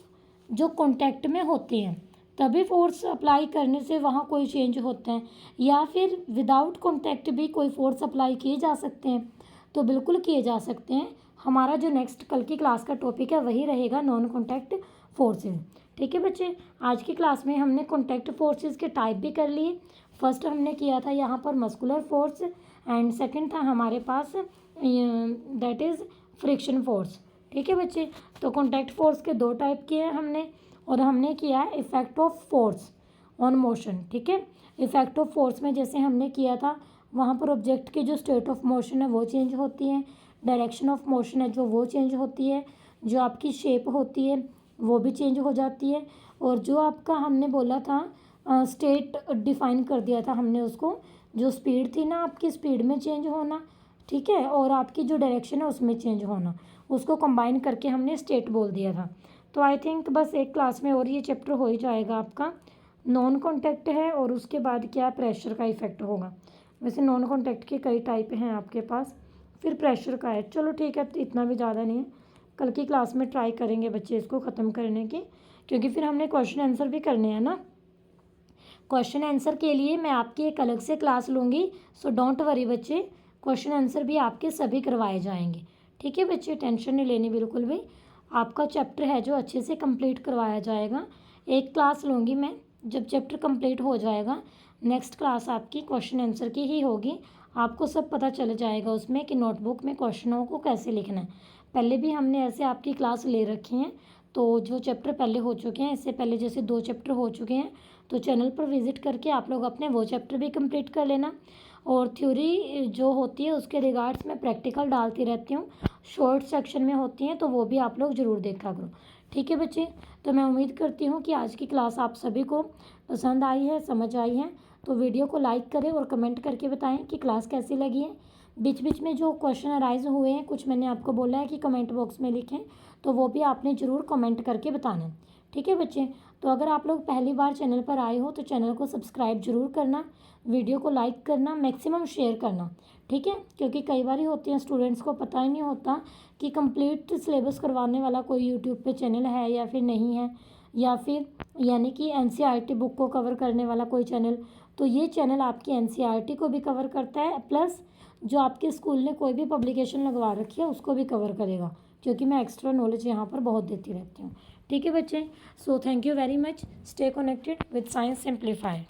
जो कॉन्टैक्ट में होते हैं तभी फोर्स अप्लाई करने से वहाँ कोई चेंज होता है, या फिर विदाउट कॉन्टैक्ट भी कोई फोर्स अप्लाई किए जा सकते हैं। तो बिल्कुल किए जा सकते हैं। हमारा जो नेक्स्ट कल की क्लास का टॉपिक है वही रहेगा नॉन कॉन्टैक्ट फोर्सेज। ठीक है बच्चे, आज की क्लास में हमने कॉन्टैक्ट फोर्सेज के टाइप भी कर लिए। फर्स्ट हमने किया था यहाँ पर मस्कुलर फोर्स एंड सेकंड था हमारे पास दैट इज़ फ्रिक्शन फोर्स। ठीक है बच्चे, तो कॉन्टैक्ट फोर्स के 2 टाइप किए हैं हमने, और हमने किया है effect of force on motion. ठीक है, इफेक्ट ऑफ फोर्स में जैसे हमने किया था वहाँ पर ऑब्जेक्ट की जो स्टेट ऑफ मोशन है वो चेंज होती है, डायरेक्शन ऑफ मोशन है जो वो चेंज होती है, जो आपकी शेप होती है वो भी चेंज हो जाती है, और जो आपका हमने बोला था स्टेट डिफाइन कर दिया था हमने उसको, जो स्पीड थी ना आपकी स्पीड में चेंज होना, ठीक है, और आपकी जो डायरेक्शन है उसमें चेंज होना, उसको कंबाइन करके हमने स्टेट बोल दिया था। तो आई थिंक बस एक क्लास में और ये चैप्टर हो ही जाएगा आपका। नॉन कॉन्टैक्ट है और उसके बाद क्या प्रेशर का इफेक्ट होगा। वैसे नॉन कॉन्टैक्ट के कई टाइप हैं आपके पास, फिर प्रेशर का है। चलो ठीक है, इतना भी ज़्यादा नहीं है, कल की क्लास में ट्राई करेंगे बच्चे इसको ख़त्म करने की, क्योंकि फिर हमने क्वेश्चन आंसर भी करने हैं ना। क्वेश्चन आंसर के लिए मैं आपकी एक अलग से क्लास लूँगी, सो डोंट वरी बच्चे, क्वेश्चन आंसर भी आपके सभी करवाए जाएंगे। ठीक है बच्चे, टेंशन नहीं लेनी बिल्कुल भी, आपका चैप्टर है जो अच्छे से कंप्लीट करवाया जाएगा। एक क्लास लूँगी मैं, जब चैप्टर कंप्लीट हो जाएगा नेक्स्ट क्लास आपकी क्वेश्चन आंसर की ही होगी। आपको सब पता चल जाएगा उसमें कि नोटबुक में क्वेश्चनों को कैसे लिखना है। पहले भी हमने ऐसे आपकी क्लास ले रखी हैं, तो जो चैप्टर पहले हो चुके हैं, इससे पहले जैसे 2 चैप्टर हो चुके हैं, तो चैनल पर विज़िट करके आप लोग अपने वो चैप्टर भी कंप्लीट कर लेना। और थ्योरी जो होती है उसके रिगार्ड्स में प्रैक्टिकल डालती रहती हूँ, शॉर्ट सेक्शन में होती हैं, तो वो भी आप लोग ज़रूर देखा करो। ठीक है बच्चे, तो मैं उम्मीद करती हूँ कि आज की क्लास आप सभी को पसंद आई है, समझ आई है। तो वीडियो को लाइक करें और कमेंट करके बताएं कि क्लास कैसी लगी है। बीच बीच में जो क्वेश्चन अराइज हुए हैं, कुछ मैंने आपको बोला है कि कमेंट बॉक्स में लिखें, तो वो भी आपने ज़रूर कमेंट करके बताना। ठीक है बच्चे, तो अगर आप लोग पहली बार चैनल पर आए हो तो चैनल को सब्सक्राइब जरूर करना, वीडियो को लाइक करना, मैक्सिमम शेयर करना। ठीक है, क्योंकि कई बार होती हैं स्टूडेंट्स को पता ही नहीं होता कि कंप्लीट सिलेबस करवाने वाला कोई यूट्यूब पे चैनल है या फिर नहीं है, या फिर यानी कि एनसीईआरटी बुक को कवर करने वाला कोई चैनल। तो ये चैनल आपकी एनसीईआरटी को भी कवर करता है, प्लस जो आपके स्कूल ने कोई भी पब्लिकेशन लगवा रखी है उसको भी कवर करेगा, क्योंकि मैं एक्स्ट्रा नॉलेज यहाँ पर बहुत देती रहती हूँ। ठीक है बच्चे, so thank you very much, stay connected with science simplified.